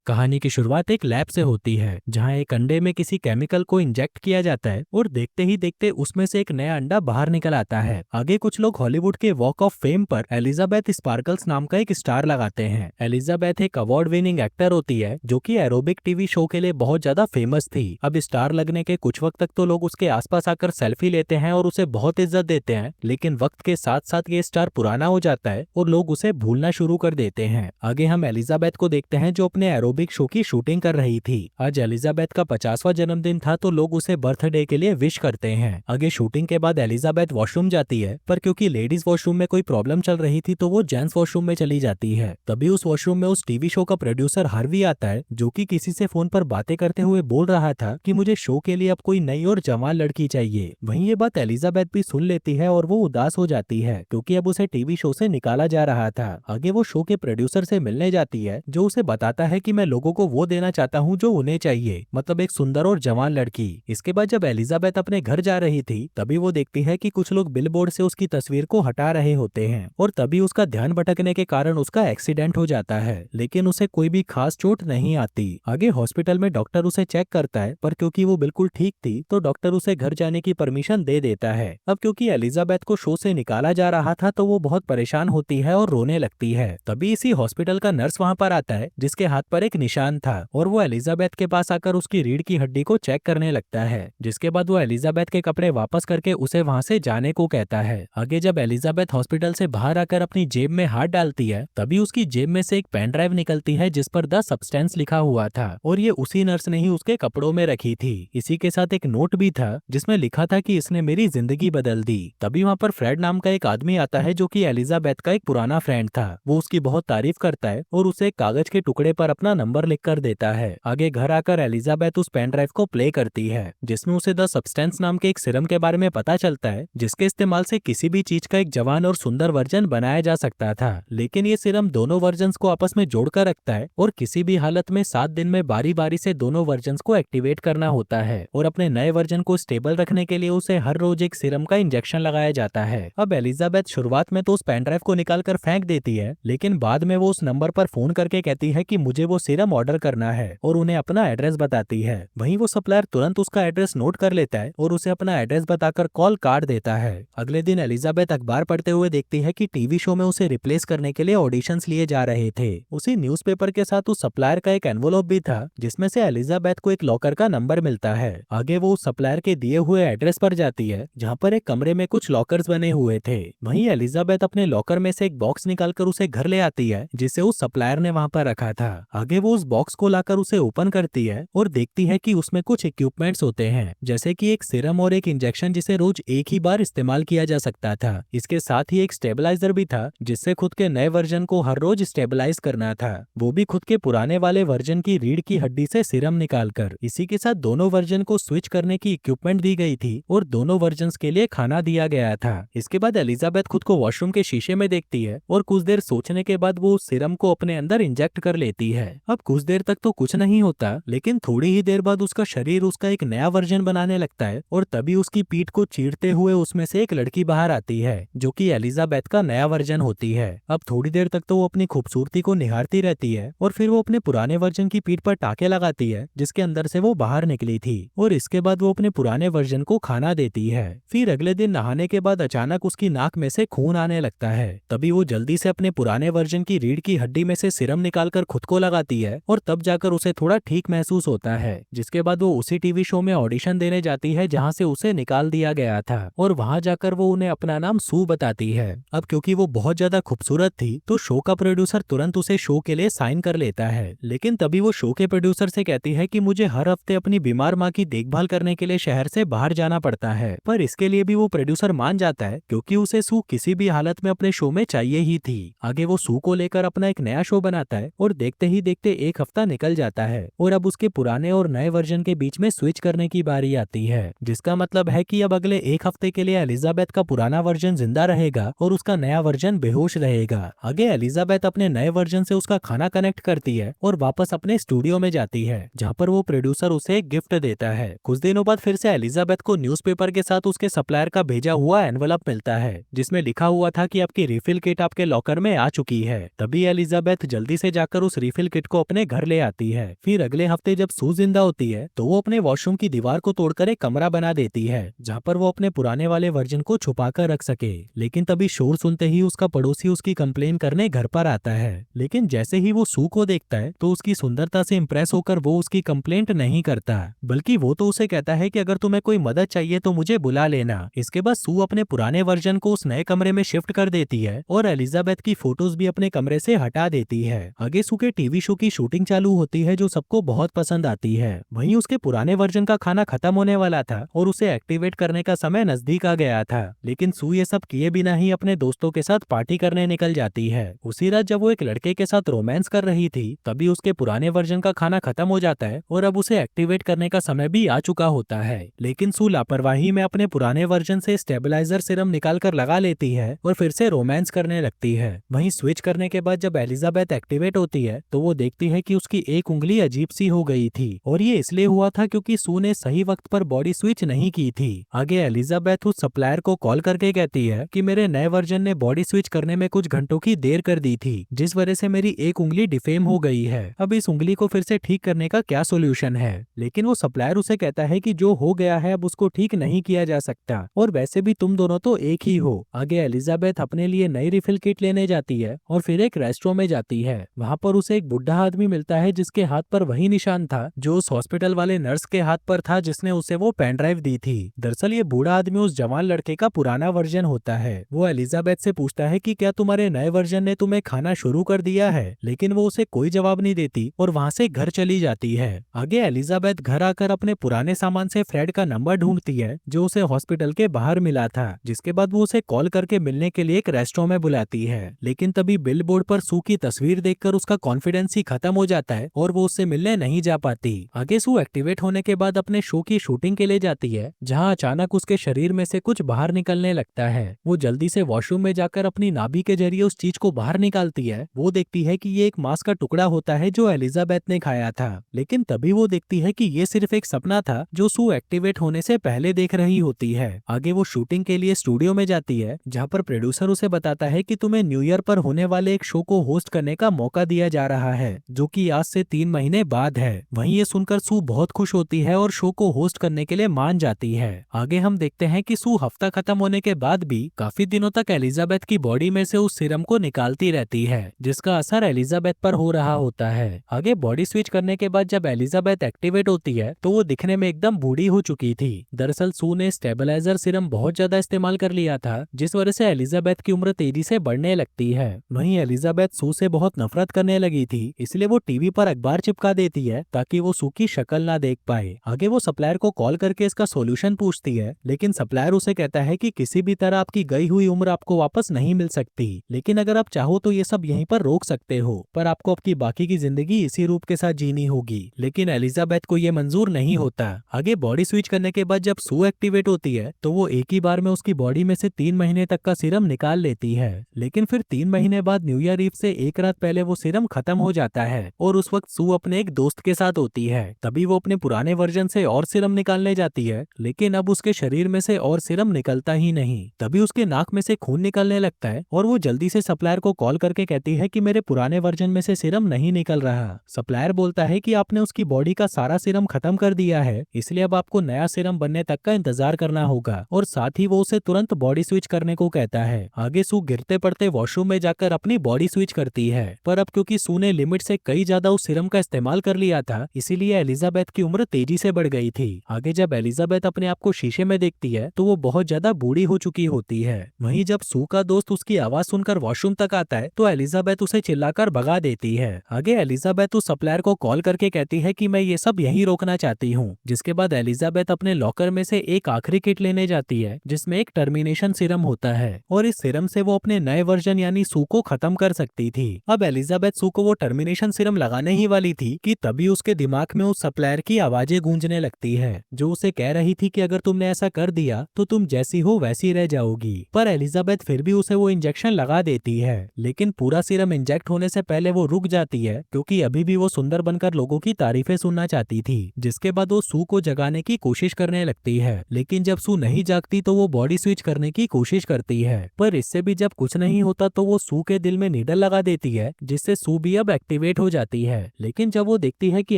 कहानी की शुरुआत एक लैब से होती है जहां एक अंडे में किसी केमिकल को इंजेक्ट किया जाता है और देखते ही देखते उसमें से एक नया अंडा बाहर निकल आता है। आगे कुछ लोग हॉलीवुड के वॉक ऑफ फेम पर एलिजाबेथ स्पार्कल्स नाम का एक स्टार लगाते हैं। एलिजाबेथ एक अवार्ड विनिंग एक्टर होती है जो कि एरोबिक टीवी शो के लिए बहुत ज्यादा फेमस थी। अब स्टार लगने के कुछ वक्त तक तो लोग उसके आसपास आकर सेल्फी लेते हैं और उसे बहुत इज्जत देते हैं, लेकिन वक्त के साथ साथ ये स्टार पुराना हो जाता है और लोग उसे भूलना शुरू कर देते हैं। आगे हम एलिजाबेथ को देखते हैं जो अपने एरोबिक शो की शूटिंग कर रही थी। आज एलिजाबेथ का 50वां जन्मदिन था तो लोग उसे बर्थडे के लिए विश करते हैं। आगे शूटिंग के बाद एलिजाबेथ वॉशरूम जाती है, पर क्योंकि लेडीज वॉशरूम में कोई प्रॉब्लम चल रही थी तो वो जेंट्स वॉशरूम में चली जाती है। तभी उस वॉशरूम में उस टीवी शो का प्रोड्यूसर हार्वी आता है जो कि किसी से फोन पर बातें करते हुए बोल रहा था कि मुझे शो के लिए अब कोई नई और जवान लड़की चाहिए। वहीं ये बात एलिजाबेथ भी सुन लेती है और वो उदास हो जाती है क्योंकि अब उसे टीवी शो से निकाला जा रहा था। आगे वो शो के प्रोड्यूसर से मिलने जाती है जो उसे बताता है कि मैं लोगों को वो देना चाहता हूँ जो उन्हें चाहिए, मतलब एक सुंदर और जवान लड़की। इसके बाद जब एलिजाबेथ अपने घर जा रही थी तभी वो देखती है कि कुछ लोग बिलबोर्ड से उसकी तस्वीर को हटा रहे होते हैं और तभी उसका ध्यान भटकने के कारण उसका एक्सीडेंट हो जाता है, लेकिन उसे कोई भी खास चोट नहीं आती। आगे हॉस्पिटल में डॉक्टर उसे चेक करता है, पर क्योंकि वो बिल्कुल ठीक थी तो डॉक्टर उसे घर जाने की परमिशन दे देता है। अब क्योंकि एलिजाबेथ को शो से निकाला जा रहा था तो वो बहुत परेशान होती है और रोने लगती है। तभी इसी हॉस्पिटल का नर्स वहां पर आता है जिसके हाथ पर एक निशान था और वो एलिजाबेथ के पास आकर उसकी रीढ़ की हड्डी को चेक करने लगता है, जिसके बाद वो एलिजाबेथ के कपड़े वापस करके उसे वहां से जाने को कहता है। आगे जब एलिजाबेथ हॉस्पिटल से बाहर आकर अपनी जेब में हाथ डालती है तभी उसकी जेब में से एक पेन ड्राइव निकलती है जिस पर द सब्सटेंस लिखा हुआ था और ये उसी नर्स ने ही उसके कपड़ों में रखी थी। इसी के साथ एक नोट भी था जिसमें लिखा था कि इसने मेरी जिंदगी बदल दी। तभी वहां पर फ्रेड नाम का एक आदमी आता है जो कि एलिजाबेथ का एक पुराना फ्रेंड था। वो उसकी बहुत तारीफ करता है और उसे एक कागज के टुकड़े पर अपना नंबर लिख कर देता है। आगे घर आकर एलिजाबेथ उस पेन ड्राइव को प्ले करती है जिसमें उसे द सब्सटेंस नाम के एक सिरम के बारे में पता चलता है जिसके इस्तेमाल से किसी भी चीज का एक जवान और सुंदर वर्जन बनाया जा सकता था। लेकिन ये सिरम दोनों वर्जन को आपस में जोड़कर रखता है और किसी भी हालत में 7 दिन में बारी बारी से दोनों वर्जन को एक्टिवेट करना होता है और अपने नए वर्जन को स्टेबल रखने के लिए उसे हर रोज एक सिरम का इंजेक्शन लगाया जाता है। अब एलिजाबेथ शुरुआत में तो उस पेन ड्राइव को निकाल कर फेंक देती है, लेकिन बाद में वो उस नंबर पर फोन करके कहती है कि मुझे वो सिरम ऑर्डर करना है और उन्हें अपना एड्रेस बताती है। वहीं वो सप्लायर तुरंत उसका एड्रेस नोट कर लेता है और उसे अपना एड्रेस बताकर कॉल काट देता है। अगले दिन एलिजाबेथ अखबार पढ़ते हुए देखती है कि टीवी शो में उसे रिप्लेस करने के लिए ऑडिशंस लिए जा रहे थे। उसी न्यूज़पेपर के साथ उस सप्लायर का एक एनवलप भी था जिसमें से एलिजाबेथ को एक लॉकर का नंबर मिलता है। आगे वो उस सप्लायर के दिए हुए एड्रेस पर जाती है जहाँ पर एक कमरे में कुछ लॉकर्स बने हुए थे। वहीं एलिजाबेथ अपने लॉकर में से एक बॉक्स निकालकर उसे घर ले आती है जिसे उस सप्लायर ने वहां पर रखा था। आगे वो उस बॉक्स को लाकर उसे ओपन करती है और देखती है कि उसमें कुछ इक्विपमेंट्स होते हैं जैसे कि एक सिरम और एक इंजेक्शन जिसे रोज एक ही बार इस्तेमाल किया जा सकता था। इसके साथ ही एक स्टेबलाइजर भी था जिससे खुद के नए वर्जन को हर रोज स्टेबलाइज करना था, वो भी खुद के पुराने वाले वर्जन की रीढ़ की हड्डी से सिरम निकालकर। इसी के साथ दोनों वर्जन को स्विच करने की इक्विपमेंट दी गई थी और दोनों वर्जन के लिए खाना दिया गया था। इसके बाद एलिजाबेथ खुद को वॉशरूम के शीशे में देखती है और कुछ देर सोचने के बाद वो उस सिरम को अपने अंदर इंजेक्ट कर लेती है। अब कुछ देर तक तो कुछ नहीं होता, लेकिन थोड़ी ही देर बाद उसका शरीर उसका एक नया वर्जन बनाने लगता है और तभी उसकी पीठ को चीरते हुए उसमें से एक लड़की बाहर आती है जो कि एलिजाबेथ का नया वर्जन होती है। अब थोड़ी देर तक तो वो अपनी खूबसूरती को निहारती रहती है और फिर वो अपने पुराने वर्जन की पीठ पर टाके लगाती है जिसके अंदर से वो बाहर निकली थी और इसके बाद वो अपने पुराने वर्जन को खाना देती है। फिर अगले दिन नहाने के बाद अचानक उसकी नाक में से खून आने लगता है। तभी वो जल्दी से अपने पुराने वर्जन की रीढ़ की हड्डी में से सिरम निकालकर खुद को लगाती है और तब जाकर उसे थोड़ा ठीक महसूस होता है। जिसके बाद वो उसी टीवी शो में ऑडिशन देने जाती है जहां से उसे निकाल दिया गया था और वहां जाकर वो उन्हें अपना नाम सू बताती है। अब क्योंकि वो बहुत ज्यादा खूबसूरत थी तो शो का प्रोड्यूसर तुरंत उसे शो के लिए साइन कर लेता है, लेकिन तभी वो शो के प्रोड्यूसर से कहती है कि मुझे हर हफ्ते अपनी बीमार माँ की देखभाल करने के लिए शहर से बाहर जाना पड़ता है। पर इसके लिए भी वो प्रोड्यूसर मान जाता है क्योंकि उसे सू किसी भी हालत में अपने शो में चाहिए ही थी। आगे वो सू को लेकर अपना एक नया शो बनाता है और देखते ही देखते एक हफ्ता निकल जाता है और अब उसके पुराने और नए वर्जन के बीच में स्विच करने की बारी आती है, जिसका मतलब है कि अब अगले एक हफ्ते के लिए एलिजाबेथ का पुराना वर्जन जिंदा रहेगा और उसका नया वर्जन बेहोश रहेगा। आगे एलिजाबेथ अपने नए वर्जन से उसका खाना कनेक्ट करती है और वापस अपने स्टूडियो में जाती है जहाँ पर वो प्रोड्यूसर उसे एक गिफ्ट देता है। कुछ दिनों बाद फिर से एलिजाबेथ को न्यूज़पेपर के साथ उसके सप्लायर का भेजा हुआ एनवलप मिलता है जिसमें लिखा हुआ था कि आपकी रिफिल किट आपके लॉकर में आ चुकी है। तभी एलिजाबेथ जल्दी से जाकर उस रिफिल किट को अपने घर ले आती है। फिर अगले हफ्ते जब सू जिंदा होती है तो वो अपने वॉशरूम की दीवार को तोड़कर एक कमरा बना देती है जहाँ पर वो अपने पुराने वाले वर्जन को छुपा कर रख सके। लेकिन तभी शोर सुनते ही उसका पड़ोसी उसकी कंप्लेन करने घर पर आता है। लेकिन जैसे ही वो सू को देखता है तो उसकी सुंदरता से इम्प्रेस होकर वो उसकी कंप्लेंट नहीं करता, बल्कि वो तो उसे कहता है कि अगर तुम्हें कोई मदद चाहिए तो मुझे बुला लेना। इसके बाद सू अपने पुराने वर्जन को उस नए कमरे में शिफ्ट कर देती है और एलिजाबेथ की फोटोज भी अपने कमरे से हटा देती है। आगे सू के टीवी शो की शूटिंग चालू होती है जो सबको बहुत पसंद आती है। वहीं उसके पुराने वर्जन का खाना खत्म होने वाला था और उसे एक्टिवेट करने का समय नजदीक आ गया था। लेकिन सू ये सब किए बिना ही अपने दोस्तों के साथ पार्टी करने निकल जाती है। उसी रात जब वो एक लड़के के साथ रोमांस कर रही थी तभी उसके पुराने वर्जन का खाना खत्म हो जाता है और अब उसे एक्टिवेट करने का समय भी आ चुका होता है। लेकिन सू लापरवाही में अपने पुराने वर्जन से स्टेबलाइजर सिरम निकाल कर लगा लेती है और फिर से रोमांस करने लगती है। वहीं स्विच करने के बाद जब एलिजाबेथ एक्टिवेट होती है तो वो देखती है कि उसकी एक उंगली अजीब सी हो गई थी और ये इसलिए हुआ था क्योंकि सू ने सही वक्त पर बॉडी स्विच नहीं की थी। आगे एलिजाबेथ उस सप्लायर को कॉल करके कहती है कि मेरे नए वर्जन ने बॉडी स्विच करने में कुछ घंटों की देर कर दी थी जिस वजह से मेरी एक उंगली डिफेम हो गई है। अब इस उंगली को फिर से ठीक करने का क्या सोल्यूशन है। लेकिन वो सप्लायर उसे कहता है कि जो हो गया है अब उसको ठीक नहीं किया जा सकता और वैसे भी तुम दोनों तो एक ही हो। आगे एलिजाबेथ अपने लिए नई रिफिल किट लेने जाती है और फिर एक रेस्टोरेंट में जाती है। वहाँ पर उसे एक बुढ़ा आदमी मिलता है जिसके हाथ पर वही निशान था जो उस हॉस्पिटल वाले नर्स के हाथ पर था जिसने उसे वो पेन ड्राइव दी थी। दरअसल ये बूढ़ा आदमी उस जवान लड़के का पुराना वर्जन होता है। वो एलिजाबेथ से पूछता है कि क्या तुम्हारे नए वर्जन ने तुम्हें खाना शुरू कर दिया है, लेकिन वो उसे कोई जवाब नहीं देती और वहाँ से घर चली जाती है। आगे एलिजाबेथ घर आकर अपने पुराने सामान से फ्रेड का नंबर ढूंढती है जो उसे हॉस्पिटल के बाहर मिला था, जिसके बाद वो उसे कॉल करके मिलने के लिए एक रेस्टोरेंट में बुलाती है। लेकिन तभी बिल बोर्ड पर सू की तस्वीर देखकर उसका कॉन्फिडेंस ही खत्म हो जाता है और वो उससे मिलने नहीं जा पाती। आगे सू एक्टिवेट होने के बाद अपने शो की शूटिंग के लिए जाती है जहाँ अचानक उसके शरीर में से कुछ बाहर निकलने लगता है। वो जल्दी से वॉशरूम में जाकर अपनी नाभि के जरिए उस चीज को बाहर निकालती है। वो देखती है कि ये एक मांस का टुकड़ा होता है जो एलिजाबेथ ने खाया था। लेकिन तभी वो देखती है कि ये सिर्फ एक सपना था जो सू एक्टिवेट होने से पहले देख रही होती है। आगे वो शूटिंग के लिए स्टूडियो में जाती है जहाँ पर प्रोड्यूसर उसे बताता है कि तुम्हें न्यू ईयर पर होने वाले एक शो को होस्ट करने का मौका दिया जा रहा है जो कि आज से 3 महीने बाद है। वहीं ये सुनकर सू बहुत खुश होती है और शो को होस्ट करने के लिए मान जाती है। आगे हम देखते हैं कि सू हफ्ता खत्म होने के बाद भी काफी दिनों तक एलिजाबेथ की बॉडी में से उस सीरम को निकालती रहती है जिसका असर एलिजाबेथ पर हो रहा होता है। आगे बॉडी स्विच करने के बाद जब एलिजाबेथ एक्टिवेट होती है तो वो दिखने में एकदम बूढ़ी हो चुकी थी। दरअसल सू ने स्टेबलाइजर सीरम बहुत ज्यादा इस्तेमाल कर लिया था जिस वजह से एलिजाबेथ की उम्र तेजी से बढ़ने लगती है। वहीं एलिजाबेथ सू से बहुत नफरत करने लगी थी, इसलिए वो टीवी पर अखबार चिपका देती है ताकि वो सू की शक्ल ना देख पाए। आगे वो सप्लायर को कॉल करके इसका सोल्यूशन पूछती है, लेकिन सप्लायर उसे कहता है कि किसी भी तरह आपकी गई हुई उम्र आपको वापस नहीं मिल सकती, लेकिन अगर आप चाहो तो ये सब यहीं पर रोक सकते हो, पर आपको आपकी बाकी की जिंदगी इसी रूप के साथ जीनी होगी। लेकिन एलिजाबेथ को ये मंजूर नहीं होता। आगे बॉडी स्विच करने के बाद जब सू एक्टिवेट होती है तो वो एक ही बार में उसकी बॉडी में से 3 महीने तक का सीरम निकाल लेती है। लेकिन फिर 3 महीने बाद न्यू ईयर ईव से एक रात पहले वो सीरम खत्म हो जाता है और उस वक्त सू अपने एक दोस्त के साथ होती है। तभी वो अपने पुराने वर्जन से और सीरम निकालने जाती है, लेकिन अब उसके शरीर में से और सीरम निकलता ही नहीं। तभी उसके नाक में से खून निकलने लगता है और वो जल्दी से सप्लायर को कॉल करके कहती है कि मेरे पुराने वर्जन में से सीरम नहीं निकल रहा। सप्लायर बोलता है कि आपने उसकी बॉडी का सारा सीरम खत्म कर दिया है, इसलिए अब आपको नया सीरम बनने तक का इंतजार करना होगा, और साथ ही वो उसे तुरंत बॉडी स्विच करने को कहता है। आगे सू गिरते पड़ते वॉशरूम में जाकर अपनी बॉडी स्विच करती है, पर अब क्योंकि सू ने लिमिट से कई ज्यादा उस सीरम का इस्तेमाल कर लिया था, इसीलिए एलिजाबेथ की उम्र तेजी से बढ़ गई थी। आगे जब एलिजाबेथ अपने आप को शीशे में देखती है तो वो बहुत ज्यादा बूढ़ी हो चुकी होती है। वहीं जब सू का दोस्त उसकी आवाज सुनकर वॉशरूम तक आता है तो एलिजाबेथ उसे चिल्लाकर भगा देती है। आगे एलिजाबेथ उस सप्लायर को कॉल करके कहती है कि मैं ये सब यहीं रोकना चाहती हूँ, जिसके बाद एलिजाबेथ अपने लॉकर में से एक आखिरी किट लेने जाती है जिसमें एक टर्मिनेशन सीरम होता है, और इस सीरम से वो अपने नए वर्जन यानी सू को खत्म कर सकती थी। अब एलिजाबेथ सू को वो टर्मिनेशन सीरम लगाने ही वाली थी कि तभी उसके दिमाग में उस सप्लायर की आवाजें गूंजने लगती है जो उसे कह रही थी कि अगर तुमने ऐसा कर दिया तो तुम जैसी हो वैसी रह जाओगी। पर एलिजाबेथ फिर भी उसे वो इंजेक्शन लगा देती है, लेकिन पूरा सीरम इंजेक्ट होने से पहले वो रुक जाती है क्योंकि अभी भी वो सुंदर बनकर लोगों की तारीफें सुनना चाहती थी। जिसके बाद वो सू को जगाने की कोशिश करने लगती है, लेकिन जब सू नहीं जागती तो वो बॉडी स्विच करने की कोशिश करती है, पर इससे भी जब कुछ नहीं होता तो वो सू के दिल में नीडल लगा देती है जिससे सू भी अब एक्टिवेट एक्टिवेट हो जाती है। लेकिन जब वो देखती है कि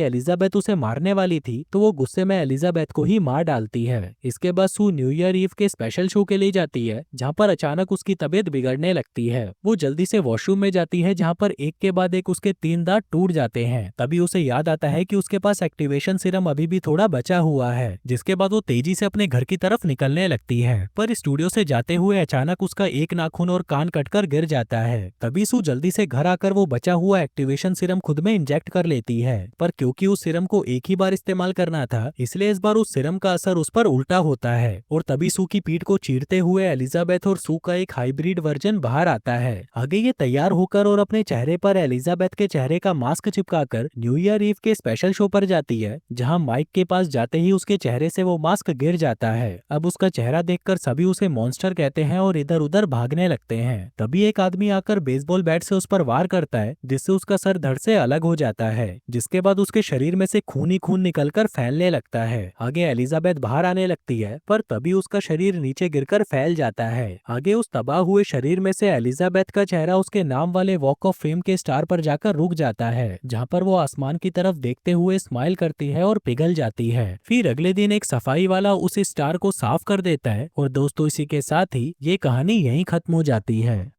एलिजाबेथ उसे मारने वाली थी तो वो गुस्से में एलिजाबेथ को ही मार डालती है। इसके बाद सू न्यू ईयर ईव के स्पेशल शो के लिए जाती है, जहाँ पर अचानक उसकी तबीयत बिगड़ने लगती है। वो जल्दी से वॉशरूम में जाती है, जहाँ पर एक के बाद एक उसके 3 दांत टूट जाते हैं। तभी उसे याद आता है कि उसके पास एक्टिवेशन सीरम अभी भी थोड़ा बचा हुआ है, जिसके बाद वो तेजी से अपने घर की तरफ निकलने लगती है। पर स्टूडियो से जाते हुए अचानक उसका एक नाखून और कान कटकर गिर जाता है। तभी सू जल्दी से घर आकर वो बचा हुआ एक्टिवेशन सीरम खुद में इंजेक्ट कर लेती है। पर क्योंकि उस सीरम को एक ही बार इस्तेमाल करना था, इसलिए इस बार उस सीरम का असर उस पर उल्टा होता है और तभी सू की पीठ को चीरते हुए एलिजाबेथ और सू का एक हाइब्रिड वर्जन बाहर आता है। आगे ये तैयार होकर और अपने चेहरे पर एलिजाबेथ के चेहरे का मास्क चिपकाकर न्यू ईयर ईव के स्पेशल शो पर जाती है, जहां माइक के पास जाते ही उसके चेहरे से वो मास्क गिर जाता है। अब उसका चेहरा देखकर सभी उसे मॉन्स्टर कहते हैं और इधर उधर भागने लगते हैं। तभी एक आदमी आकर बेसबॉल बैट से उस पर वार करता है, जिससे उसका सर धड़ से अलग हो जाता है, जिसके बाद उसके शरीर में से खून ही खून निकलकर फैलने लगता है। आगे एलिजाबेथ बाहर आने लगती है, पर तभी उसका शरीर नीचे गिरकर फैल जाता है। आगे उस तबाह हुए शरीर में से एलिजाबेथ का चेहरा उसके नाम वाले वॉक ऑफ फेम के स्टार पर जाकर रुक जाता है, जहाँ पर वो आसमान की तरफ देखते हुए स्माइल करती है और पिघल जाती है। फिर अगले दिन एक सफाई वाला उस स्टार को साफ कर देता है और दोस्तों इसी के साथ ही ये कहानी यहीं खत्म हो जाती है।